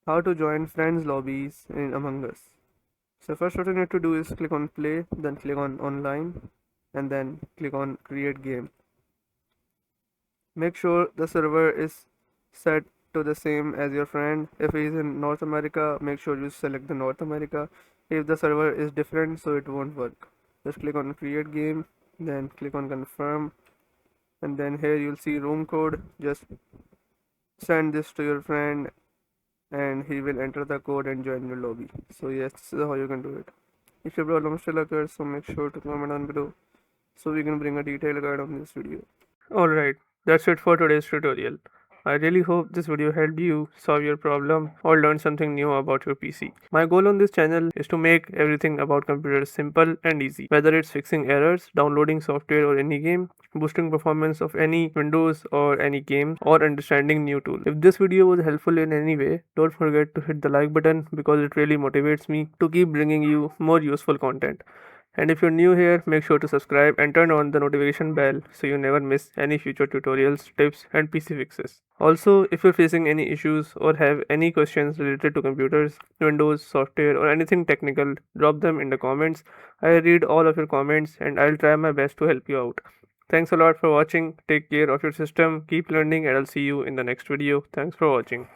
How to join friends lobbies in Among Us. So first what you need to do is click on play, then click on online, and then click on create game. Make sure the server is set to the same as your friend. If he is in North America, make sure you select the North America. If the server is different, so it won't work. Just click on create game, then click on confirm, and then here you'll see room code. Just send this to your friend and he will enter the code and join your lobby. So yes, this is how you can do it. If your problem still occurs, so make sure to comment down below so we can bring a detailed guide on this video. Alright, that's it for today's tutorial. I really hope this video helped you solve your problem or learn something new about your PC. My goal on this channel is to make everything about computers simple and easy, whether it's fixing errors, downloading software or any game, boosting performance of any Windows or any game, or understanding new tools. If this video was helpful in any way, don't forget to hit the like button because it really motivates me to keep bringing you more useful content. And if you're new here, make sure to subscribe and turn on the notification bell so you never miss any future tutorials, tips, and PC fixes. Also, if you're facing any issues or have any questions related to computers, Windows, software, or anything technical, drop them in the comments. I read all of your comments and I'll try my best to help you out. Thanks a lot for watching. Take care of your system, keep learning, and I'll see you in the next video. Thanks for watching.